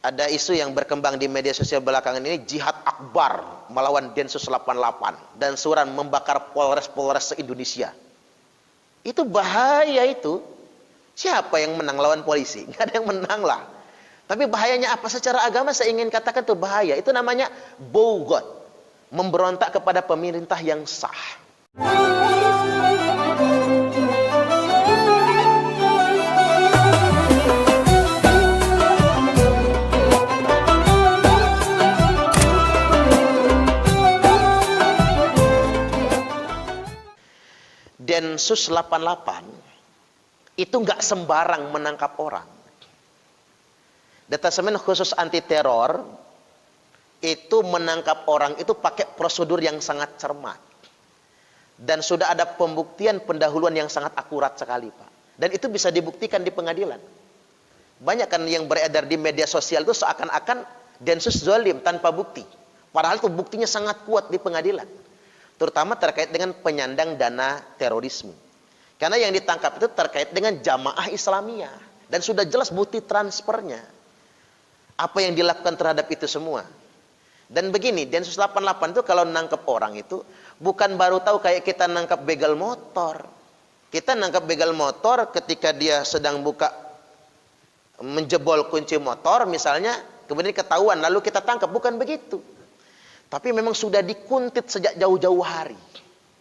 ada isu yang berkembang di media sosial belakangan ini, jihad akbar melawan Densus 88 dan suran membakar Polres-Polres se-Indonesia. Itu bahaya itu. Siapa yang menang lawan polisi? Nggak ada yang menang lah. Tapi bahayanya apa? Secara agama saya ingin katakan itu bahaya. Itu namanya bogot, memberontak kepada pemerintah yang sah. Densus 88 itu nggak sembarang menangkap orang. Detasemen khusus anti teror itu menangkap orang itu pakai prosedur yang sangat cermat. Dan sudah ada pembuktian pendahuluan yang sangat akurat sekali, Pak. Dan itu bisa dibuktikan di pengadilan. Banyak kan yang beredar di media sosial itu seakan-akan Densus zalim tanpa bukti. Padahal itu buktinya sangat kuat di pengadilan. Terutama terkait dengan penyandang dana terorisme. Karena yang ditangkap itu terkait dengan jamaah Islamiyah. Dan sudah jelas bukti transfernya. Apa yang dilakukan terhadap itu semua. Dan begini, Densus 88 itu kalau nangkep orang itu bukan baru tahu kayak kita nangkep begal motor. Kita nangkep begal motor ketika dia sedang menjebol kunci motor misalnya, kemudian ketahuan lalu kita tangkap, bukan begitu. Tapi memang sudah dikuntit sejak jauh-jauh hari.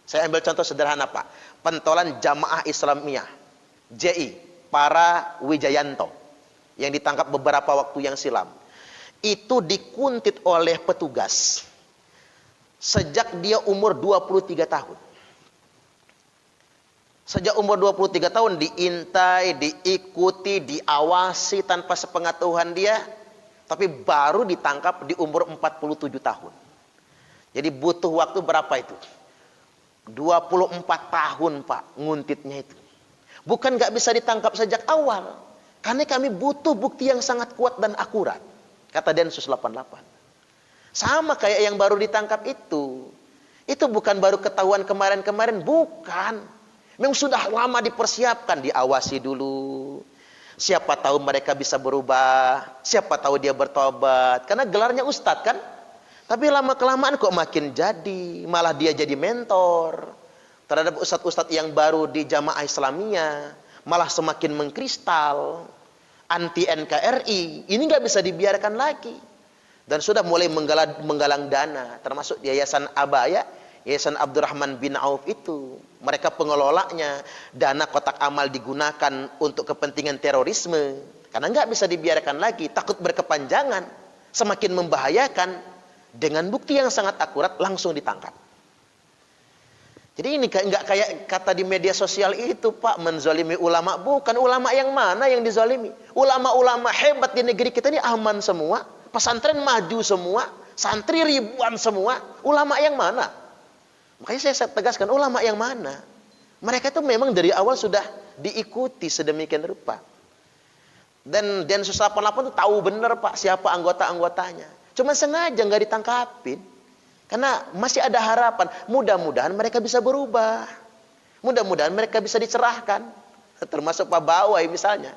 Saya ambil contoh sederhana, Pak. Pentolan Jamaah Islamiyah JI para Wijayanto yang ditangkap beberapa waktu yang silam. Itu dikuntit oleh petugas sejak dia umur 23 tahun. Sejak umur 23 tahun diintai, diikuti, diawasi tanpa sepengetahuan dia, tapi baru ditangkap di umur 47 tahun. Jadi butuh waktu berapa itu? 24 tahun, Pak, nguntitnya itu. Bukan nggak bisa ditangkap sejak awal. Karena kami butuh bukti yang sangat kuat dan akurat. Kata Densus 88. Sama kayak yang baru ditangkap itu. Itu bukan baru ketahuan kemarin-kemarin. Bukan. Memang sudah lama dipersiapkan. Diawasi dulu. Siapa tahu mereka bisa berubah. Siapa tahu dia bertobat. Karena gelarnya ustadz kan. Tapi lama-kelamaan kok makin jadi. Malah dia jadi mentor terhadap ustadz-ustadz yang baru di jamaah Islamiyah. Malah semakin mengkristal. Anti NKRI. Ini nggak bisa dibiarkan lagi. Dan sudah mulai menggalang dana. Termasuk Yayasan Abaya. Yayasan Abdurrahman bin Auf itu. Mereka pengelolanya. Dana kotak amal digunakan untuk kepentingan terorisme. Karena nggak bisa dibiarkan lagi. Takut berkepanjangan. Semakin membahayakan. Dengan bukti yang sangat akurat langsung ditangkap. Jadi ini nggak kayak kata di media sosial itu, Pak, menzalimi ulama. Bukan, ulama yang mana yang dizalimi? Ulama-ulama hebat di negeri kita ini aman semua. Pesantren maju semua. Santri ribuan semua. Ulama yang mana? Makanya saya tegaskan, ulama yang mana? Mereka itu memang dari awal sudah diikuti sedemikian rupa. Dan Densus 88 itu tahu benar, Pak, siapa anggota-anggotanya. Cuma sengaja nggak ditangkapin. Karena masih ada harapan. Mudah-mudahan mereka bisa berubah. Mudah-mudahan mereka bisa dicerahkan. Termasuk Pak Bawai misalnya.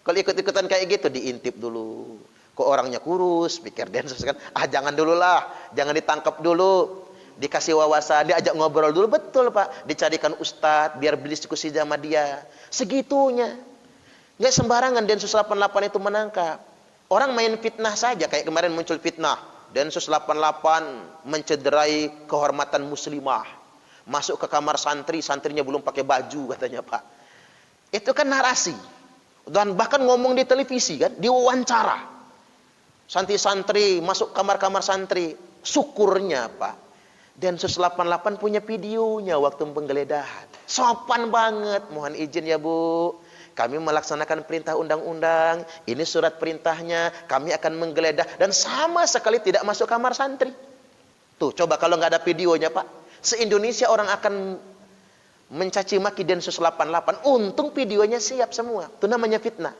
Kalau ikut-ikutan kayak gitu, diintip dulu. Kok orangnya kurus, pikir Densus kan. Jangan dulu lah. Jangan ditangkap dulu. Dikasih wawasan, diajak ngobrol dulu. Betul, Pak. Dicarikan ustadz, biar berdiskusi sama dia. Segitunya. Nggak sembarangan Densus 88 itu menangkap. Orang main fitnah saja, kayak kemarin muncul fitnah. Densus 88 mencederai kehormatan muslimah. Masuk ke kamar santri, santrinya belum pakai baju katanya, Pak. Itu kan narasi. Dan bahkan ngomong di televisi kan, diwawancara. Santri-santri masuk kamar-kamar santri. Syukurnya, Pak, Densus 88 punya videonya waktu penggeledahan. Sopan banget, mohon izin ya, Bu. Kami melaksanakan perintah undang-undang. Ini surat perintahnya. Kami akan menggeledah. Dan sama sekali tidak masuk kamar santri. Tuh, coba kalau nggak ada videonya, Pak. Se-Indonesia orang akan mencaci maki Densus 88. Untung videonya siap semua. Itu namanya fitnah.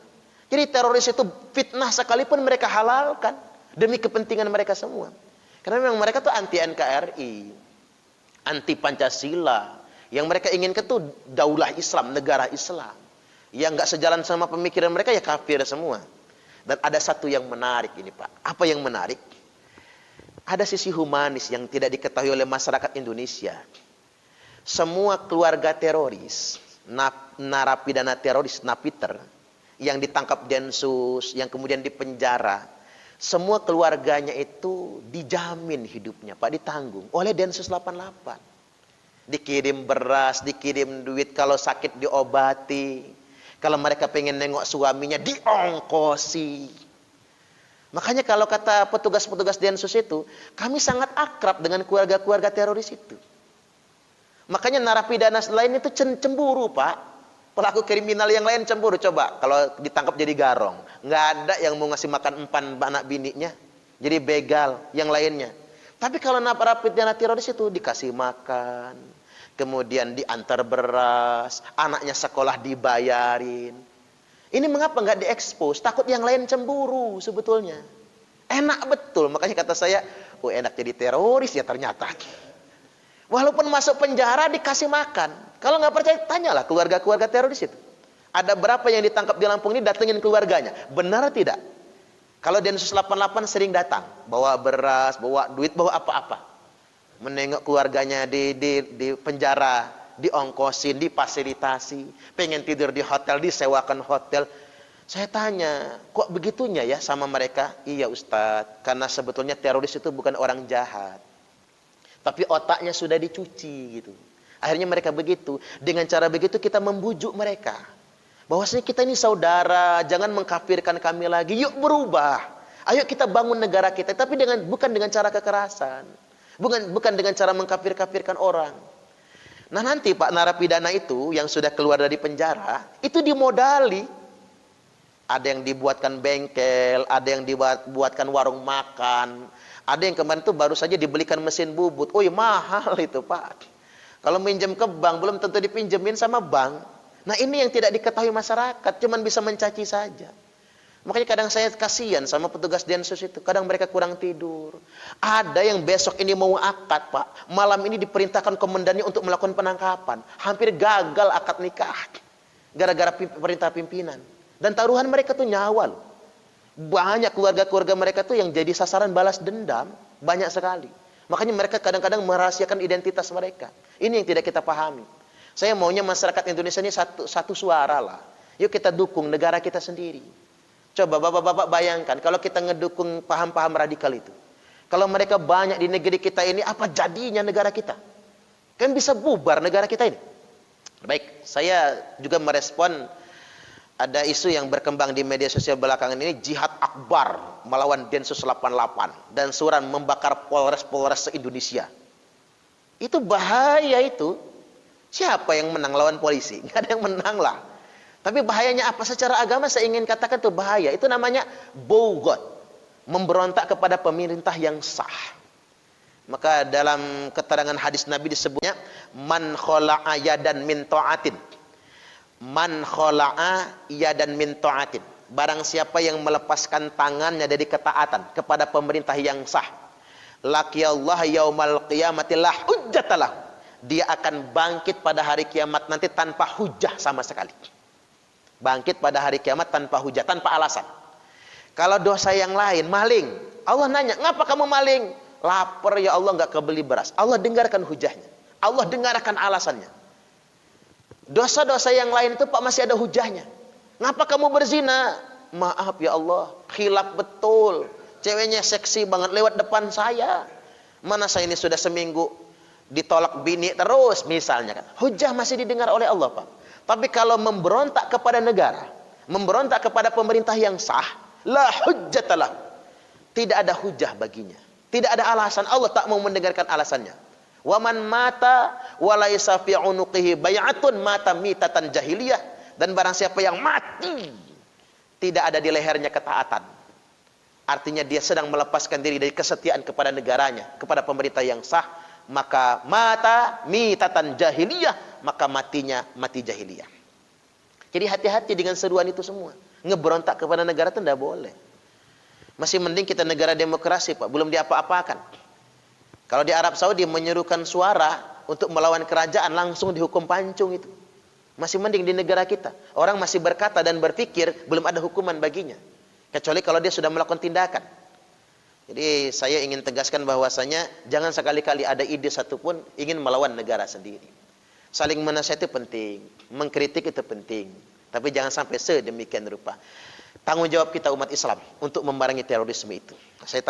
Jadi teroris itu fitnah sekalipun mereka halalkan. Demi kepentingan mereka semua. Karena memang mereka tuh anti NKRI. Anti Pancasila. Yang mereka inginkan tuh daulah Islam, negara Islam. Yang nggak sejalan sama pemikiran mereka ya kafir semua. Dan ada satu yang menarik ini Pak. Apa yang menarik? Ada sisi humanis yang tidak diketahui oleh masyarakat Indonesia. Semua keluarga teroris, narapidana teroris, napiter, yang ditangkap Densus, yang kemudian dipenjara, semua keluarganya itu dijamin hidupnya Pak, ditanggung oleh Densus 88. Dikirim beras, dikirim duit, kalau sakit diobati, kalau mereka pengen nengok suaminya diongkosi. Makanya kalau kata petugas-petugas Densus itu, kami sangat akrab dengan keluarga-keluarga teroris itu. Makanya narapidana lain itu cemburu Pak. Pelaku kriminal yang lain cemburu. Coba kalau ditangkap jadi garong, nggak ada yang mau ngasih makan empan anak bininya, jadi begal yang lainnya. Tapi kalau narapidana teroris itu dikasih makan, kemudian diantar beras, anaknya sekolah dibayarin. Ini mengapa nggak diekspos? Takut yang lain cemburu sebetulnya. Enak betul, makanya kata saya, oh enak jadi teroris ya ternyata. Walaupun masuk penjara dikasih makan. Kalau nggak percaya, tanyalah keluarga-keluarga teroris itu. Ada berapa yang ditangkap di Lampung ini datengin keluarganya? Benar tidak? Kalau Densus 88 sering datang, bawa beras, bawa duit, bawa apa-apa. Menengok keluarganya di penjara, diongkosin, difasilitasi. Pengen tidur di hotel, disewakan hotel. Saya tanya, kok begitunya ya sama mereka? Iya Ustadz, karena sebetulnya teroris itu bukan orang jahat. Tapi otaknya sudah dicuci gitu. Akhirnya mereka begitu. Dengan cara begitu kita membujuk mereka. Bahwasanya kita ini saudara, jangan mengkafirkan kami lagi. Yuk berubah. Ayo kita bangun negara kita. Tapi bukan dengan cara kekerasan. Bukan dengan cara mengkafir-kafirkan orang. Nah nanti Pak narapidana itu yang sudah keluar dari penjara, itu dimodali. Ada yang dibuatkan bengkel, ada yang dibuatkan warung makan. Ada yang kemarin itu baru saja dibelikan mesin bubut. Oh mahal itu Pak. Kalau minjem ke bank belum tentu dipinjemin sama bank. Nah ini yang tidak diketahui masyarakat. Cuman bisa mencaci saja. Makanya kadang saya kasihan sama petugas Densus itu. Kadang mereka kurang tidur. Ada yang besok ini mau akad Pak. Malam ini diperintahkan komandannya untuk melakukan penangkapan. Hampir gagal akad nikah. Gara-gara perintah pimpinan. Dan taruhan mereka tuh nyawa loh. Banyak keluarga-keluarga mereka tuh yang jadi sasaran balas dendam. Banyak sekali. Makanya mereka kadang-kadang merahasiakan identitas mereka. Ini yang tidak kita pahami. Saya maunya masyarakat Indonesia ini satu suara lah. Yuk kita dukung negara kita sendiri. Coba bapak-bapak bayangkan. Kalau kita ngedukung paham-paham radikal itu. Kalau mereka banyak di negeri kita ini. Apa jadinya negara kita? Kan bisa bubar negara kita ini. Baik, saya juga merespon. Ada isu yang berkembang di media sosial belakangan ini, jihad akbar melawan Densus 88 dan suran membakar polres-polres se-Indonesia. Itu bahaya itu. Siapa yang menang lawan polisi? Nggak ada yang menang lah. Tapi bahayanya apa? Secara agama saya ingin katakan itu bahaya. Itu namanya bogot, memberontak kepada pemerintah yang sah. Maka dalam keterangan hadis Nabi disebutnya man khola'a yadan min ta'atin. Man khola'a yadan min ta'atin. Barang siapa yang melepaskan tangannya dari ketaatan kepada pemerintah yang sah, laqiyallahu yaumal qiyamati la hujjatalah. Dia akan bangkit pada hari kiamat nanti tanpa hujah sama sekali. Bangkit pada hari kiamat tanpa hujah, tanpa alasan. Kalau dosa yang lain, maling, Allah nanya, ngapa kamu maling? Lapar ya Allah, nggak kebeli beras. Allah dengarkan hujahnya. Allah dengarkan alasannya. Dosa-dosa yang lain itu Pak masih ada hujahnya. Ngapa kamu berzina? Maaf ya Allah, khilaf betul. Ceweknya seksi banget lewat depan saya. Mana saya ini sudah seminggu ditolak bini terus misalnya kan. Hujah masih didengar oleh Allah Pak. Tapi kalau memberontak kepada negara, memberontak kepada pemerintah yang sah, la hujjatalah. Tidak ada hujah baginya. Tidak ada alasan. Allah tak mau mendengarkan alasannya. Waman mata walaysa fi unuqihi bay'atun mata mitatan jahiliyah. Dan barang siapa yang mati tidak ada di lehernya ketaatan, artinya dia sedang melepaskan diri dari kesetiaan kepada negaranya, kepada pemerintah yang sah, maka mata mitatan jahiliyah, maka matinya mati jahiliyah. Jadi hati-hati dengan seruan itu semua. Ngeberontak kepada negara itu tidak boleh. Masih mending kita negara demokrasi Pak, belum diapa-apakan. Kalau di Arab Saudi menyerukan suara untuk melawan kerajaan langsung dihukum pancung itu. Masih mending di negara kita. Orang masih berkata dan berpikir belum ada hukuman baginya. Kecuali kalau dia sudah melakukan tindakan. Jadi saya ingin tegaskan bahwasanya jangan sekali-kali ada ide satupun ingin melawan negara sendiri. Saling menasihati itu penting, mengkritik itu penting, tapi jangan sampai sedemikian rupa. Tanggung jawab kita umat Islam untuk memerangi terorisme itu. Saya